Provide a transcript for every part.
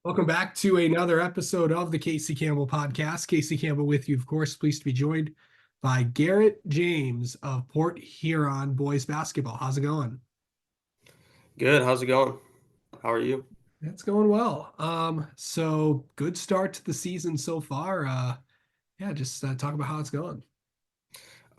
Welcome back to another episode of the Casey Campbell podcast. Casey Campbell with you, of course, pleased to be joined by Garrett James of Port Huron boys basketball. How's it going? Good. How's it going? How are you? It's going well. So good start to the season so far. Yeah, just talk about how it's going.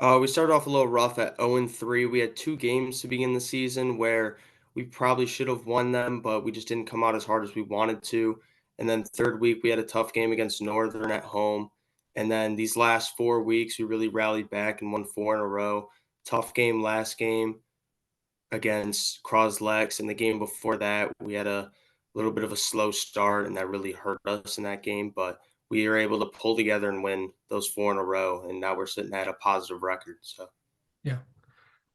We started off a little rough at 0-3. We had two games to begin the season where we probably should have won them, but we just didn't come out as hard as we wanted to. And then third week, we had a tough game against Northern at home. And then these last 4 weeks, we really rallied back and won four in a row. Tough game last game against Croslex, and the game before that, we had a little bit of a slow start, and that really hurt us in that game. But we were able to pull together and win those four in a row, and now we're sitting at a positive record. So Yeah.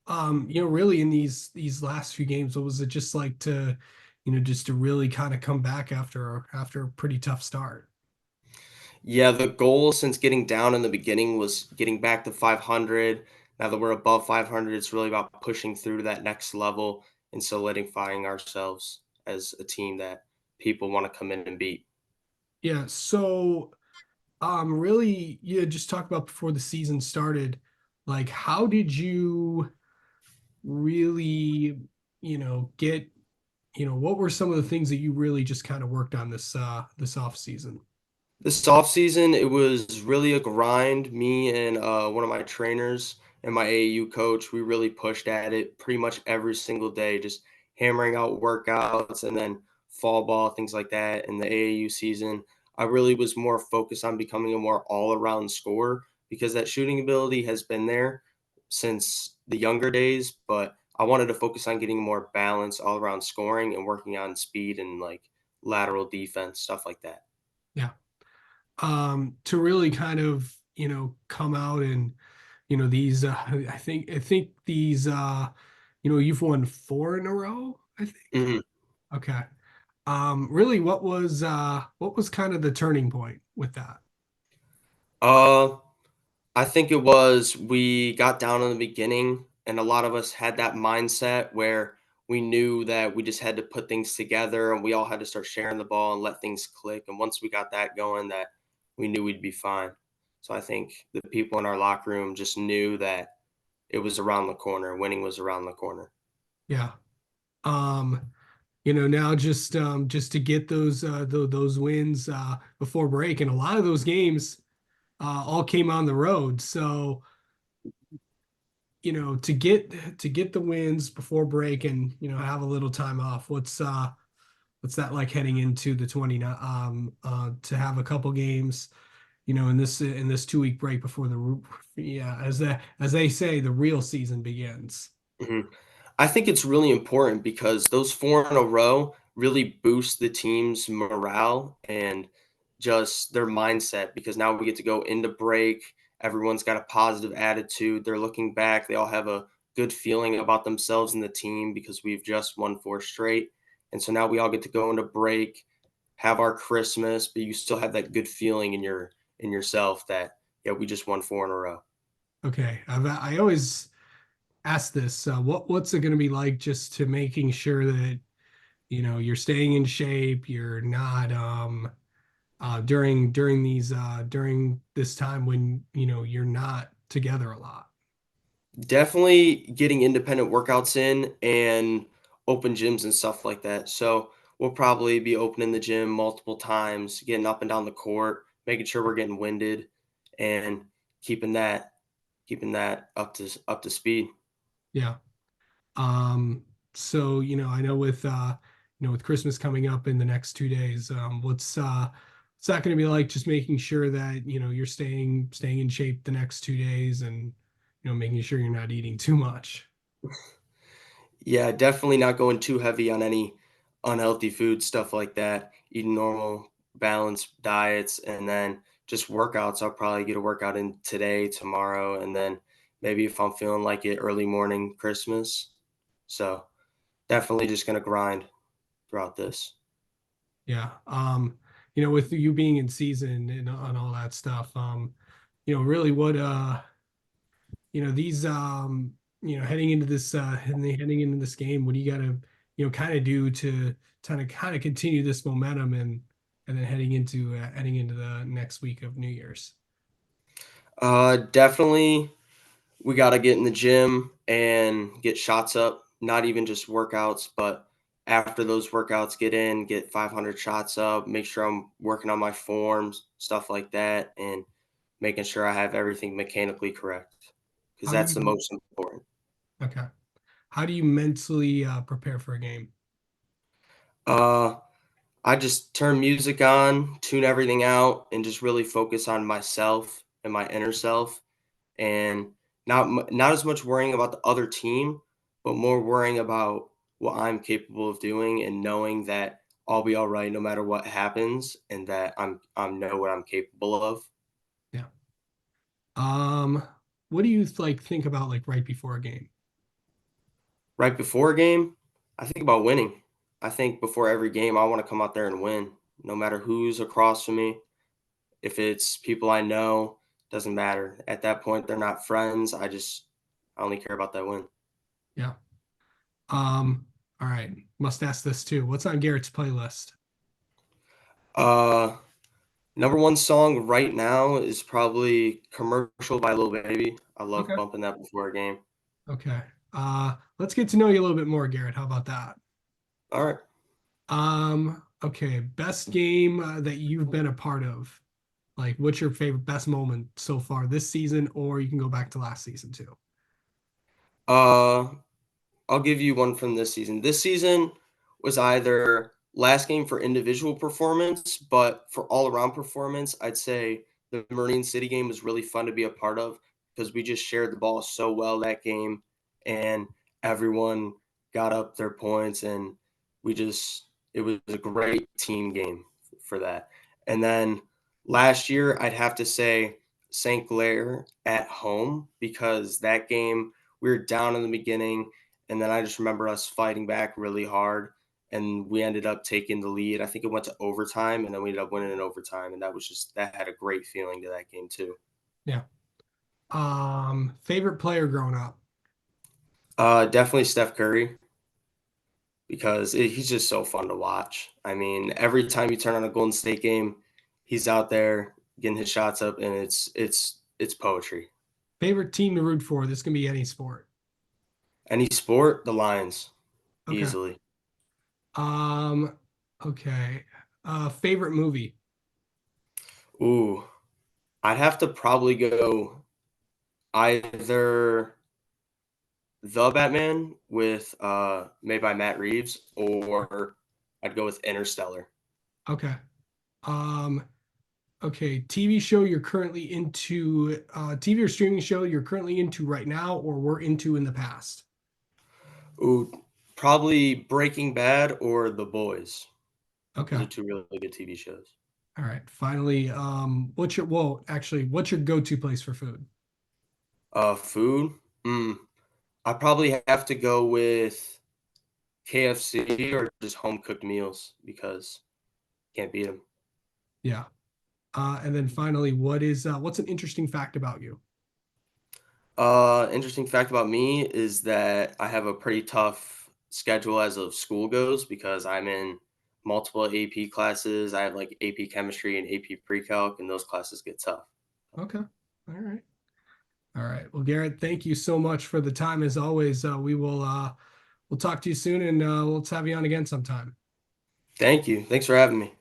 Really in these last few games, what was it just like to, just to really kind of come back after a pretty tough start? yeah, the goal since getting down in the beginning was getting back to 500. Now that we're above 500, it's really about pushing through to that next level and solidifying ourselves as a team that people want to come in and beat. Yeah, so really, yeah, just talk about before the season started, like how did you really, get, what were some of the things that you really just kind of worked on this off season? This off season, it was really a grind. Me and one of my trainers and my AAU coach, we really pushed at it pretty much every single day, just hammering out workouts and then fall ball, things like that. In the AAU season, I really was more focused on becoming a more all around scorer because that shooting ability has been there since the younger days, but I wanted to focus on getting more balance all around scoring and working on speed and like lateral defense, stuff like that. Yeah. To really kind of, come out and, these I think these you've won four in a row, I think. Mhm. Okay. Really what was kind of the turning point with that? Uh, I think it was we got down in the beginning, and a lot of us had that mindset where we knew that we just had to put things together and we all had to start sharing the ball and let things click. And once we got that going, that we knew we'd be fine. So I think the people in our locker room just knew that it was around the corner. Winning was around the corner. Yeah. Um, now just to get those wins before break, and a lot of those games all came on the road. So, to get the wins before break and have a little time off. What's that like heading into the 29 to have a couple games, in this 2 week break before yeah, as they say, the real season begins. Mhm. I think it's really important because those four in a row really boost the team's morale and just their mindset because now we get to go into break. Everyone's got a positive attitude. They're looking back. They all have a good feeling about themselves and the team because we've just won four straight. And so now we all get to go into break, have our Christmas, but you still have that good feeling in yourself that yeah, we just won four in a row. Okay, I always ask this, what's it going to be like just to making sure that you're staying in shape, you're not during this time when you're not together a lot. Definitely getting independent workouts in and open gyms and stuff like that. So we'll probably be opening the gym multiple times, getting up and down the court, making sure we're getting winded and keeping that keeping that up to speed. Yeah. So I know with Christmas coming up in the next 2 days, what's that going to be like? Just making sure that you're staying in shape the next 2 days, and making sure you're not eating too much. Yeah, definitely not going too heavy on any unhealthy food, stuff like that. Eating normal, balanced diets, and then just workouts. I'll probably get a workout in today, tomorrow, and then maybe if I'm feeling like it, early morning Christmas. So definitely just gonna grind throughout this. Yeah. With you being in season and all that stuff, really what these heading into this game, what do you gotta, kind of do to kind of continue this momentum and and then heading into the next week of New Year's? Definitely we got to get in the gym and get shots up, not even just workouts, but after those workouts, get 500 shots up, make sure I'm working on my forms, stuff like that, and making sure I have everything mechanically correct because How do that's the you most important. okay? How do you mentally prepare for a game? Uh, I just turn music on, tune everything out, and just really focus on myself and my inner self, and not as much worrying about the other team, but more worrying about what I'm capable of doing and knowing that I'll be all right no matter what happens, and that I know what I'm capable of. Yeah. Um, what do you like think about like right before a game? Right before a game, I think about winning. I think before every game, I want to come out there and win, no matter who's across from me. If it's people I know, doesn't matter. At that point, they're not friends. I only care about that win. Yeah. All right. Must ask this too. What's on Garrett's playlist? Uh, Number one song right now is probably "Commercial" by Lil Baby. I love Okay. bumping that before a game. Okay. Let's get to know you a little bit more, Garrett. How about that? All right. Okay. Best game that you've been a part of. Like, what's your favorite best moment so far this season, or you can go back to last season too. Uh, I'll give you one from this season. This season was either last game for individual performance, but for all around performance, I'd say the Marine City game was really fun to be a part of because we just shared the ball so well that game, and everyone got up their points, and it was a great team game for that. And then last year, I'd have to say St. Clair at home because that game we were down in the beginning, and then I just remember us fighting back really hard, and we ended up taking the lead. I think it went to overtime, and then we ended up winning in overtime, and that had a great feeling to that game too. Yeah. Favorite player growing up. Definitely Steph Curry because he's just so fun to watch. I mean, every time you turn on a Golden State game, he's out there getting his shots up, and it's poetry. Favorite team to root for. This can be any sport. Any sport, the Lions, Okay. easily. Um, okay. Favorite movie. Ooh, I'd have to probably go either The Batman with, made by Matt Reeves, or I'd go with Interstellar. Okay. Um, okay. TV show you're currently into, TV or streaming show you're currently into right now or were into in the past. Ooh, probably Breaking Bad or The Boys. Those Okay. are 2 really good TV shows. All right. Finally, what's your go-to place for food? Food? I probably have to go with KFC or just home cooked meals because can't beat them. Yeah. And then finally, what's an interesting fact about you? Interesting fact about me is that I have a pretty tough schedule as of school goes because I'm in multiple AP classes. I have like AP chemistry and AP pre-calc, and those classes get tough. Okay. All right. All right. Well, Garrett, thank you so much for the time. As always, we'll talk to you soon and let's have you on again sometime. Thank you. Thanks for having me.